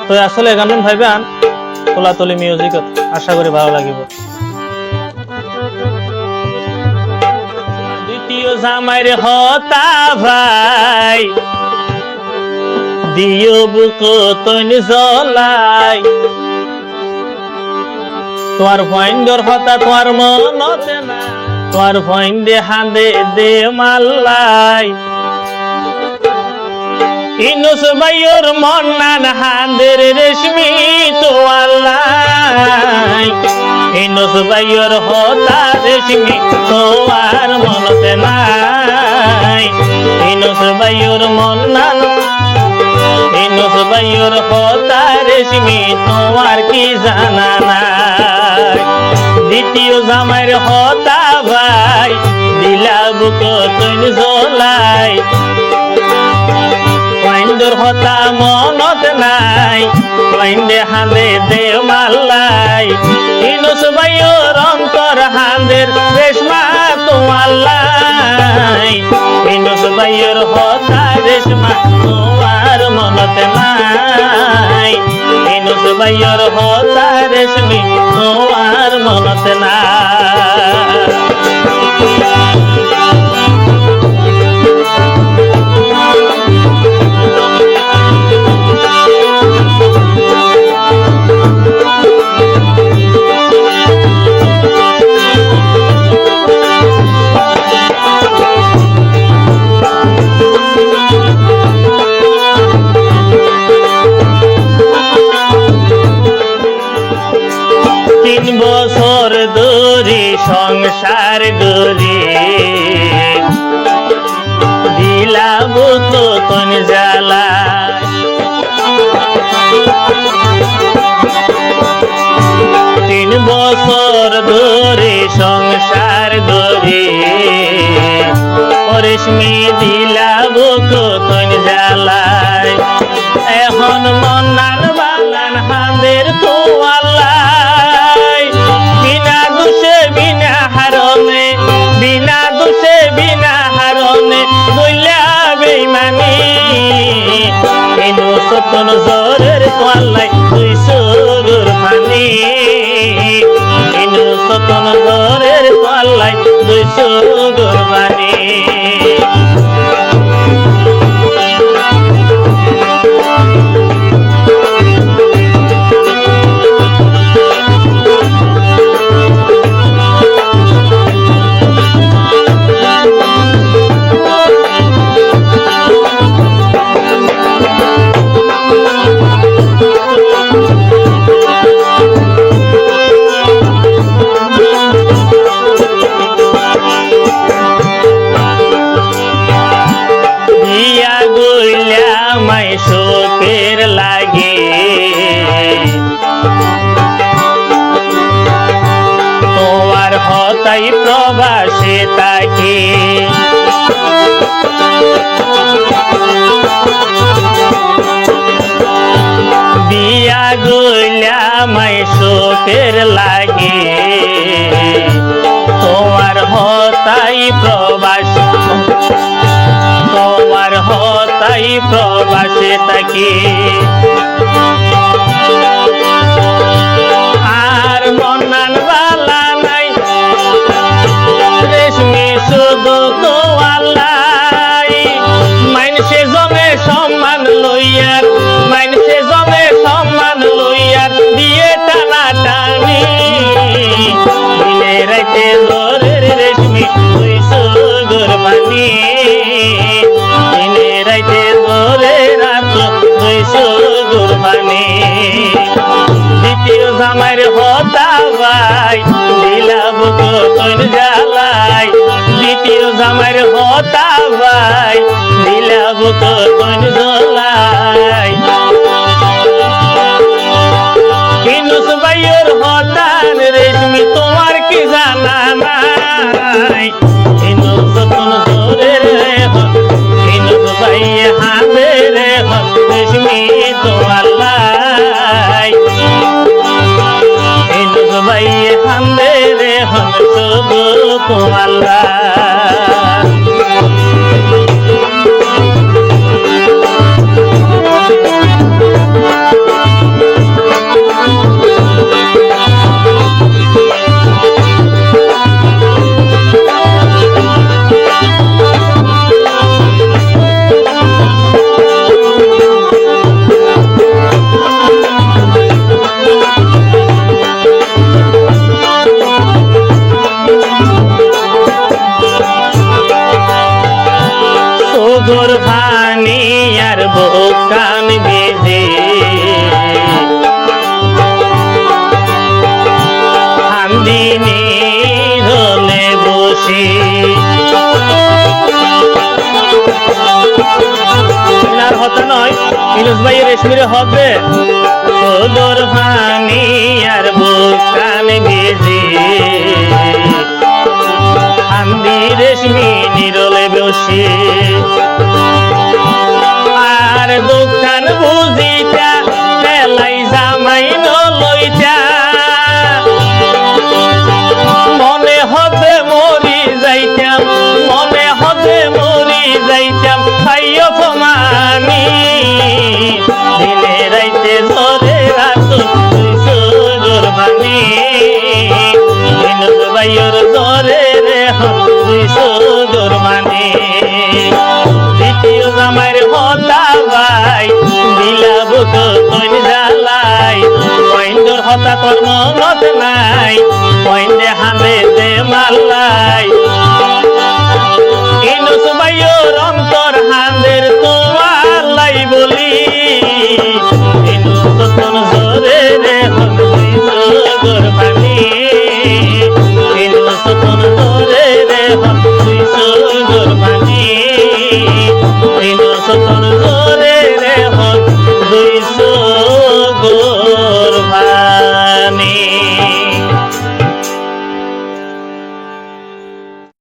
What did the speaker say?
তো আসলে গান ভাইবেন তোলাতলি মিউজিক আশা করি ভালো লাগিব। দ্বিতীয় জামাইর হতা ভাই দিও বুক তৈন জ্বলাই, তোমার ভয়ঙ্কর হতা তোমার মনতে না, তোমার ভয়ন দে হাঁদে দে মাল্লাই। ইনুস ভাইয়ের মন্নান হাঁদের রেশমি তোয়াল্লাই, ইনুস ভাইয়ের হতা রেশমি তোমার মনতে নাই। ইনুস ভাইয়ের মন্নান ইনুস ভাইয়ের হতা রেশমি তোমার কি জানা নাই। দ্বিতীয় জামাইর হতা ভাই দিলা বুক তৈন জ্বলাই, ওয়াইন্দর হতা মনত নাই, ওয়াইন্দে হাঁদে দে মাল্লাই। ইনুস ভাইয়ের অন্তর হাঁদের রেশমা তোয়াল্লাই, ইনুস ভাইয়ের হতা রেশমা তোমার মনত নাই। ইনুস ভাইয়ের হতা রেশমি তোমার মনত নাই। বছর ধরে সংসার গরে দিলাম তো তন জ্বালা, 3 বছর ধরে সংসার গরে রেশমি দিলাম তো তন জ্বালায়। এখন মন্নান বালান হাঁদের তোয়াল্লাই, বিনা দোষে বিনা হারণে, বিনা দোষে বিনা হারণে বইলা বেইমানি। ইনুস তন জোরের তোয়াল্লাই 200 গুর পানি, ইনুস তন জোরের তোয়াল্লাই 200 গুর পানি। শোকের লাগে তোমার হতাই প্রবাসে তাকে, বিয়া গইলা মাই শোকের লাগে তোমার হতাই প্রবাস, তোমার হতাই প্রবাসে তাকে। আর মন্নান বালা নাই রেশমি শুধু তোয়াল্লাই, মাইনসে জমে সম্মান লইয়ার, মাইনসে জমে সম্মান লইয়ার দিয়ে টানা টানি। দিনে রাইতে জোরের রেশমি 200 গুর পানি, দিনে রাইতে জোরে রাত 200 গুর পানি। দ্বিতীয় জামাইর হতা ভাই দিলা বুক তৈন জ্বালাই, দ্বিতীয় জামাইর হতা ভাই দিলা বুক তৈন জ্বালাই। ইনুস ভাইয়ের হতান রেশমি তোমার কি জানা নাই। ইনুস তন জোরের ইনুস ভাইয়ে হাঁদের রেশমি তোয়াল্লাই, ইনুস ভাইয়ে হাঁদের শুধু তোয়াল্লাই। গোর ফানি আর বুকান বেজে হান্দিনী রলে বসে আর হতা নয় ইনুস ভাই রেশমিরে হবে গোর ফানি আর বুকান বেজে হান্দি রেশমি নিরলে বসে আর দোকান বুঝিটা এলাই জামাই নলইটা মনে হবে মরি যাইতাম মনে হবে মরি যাইতাম খাইও ফমানি দিনে রাইতে ধরে রাত গোর ভানি ইনুস ভাইয়ের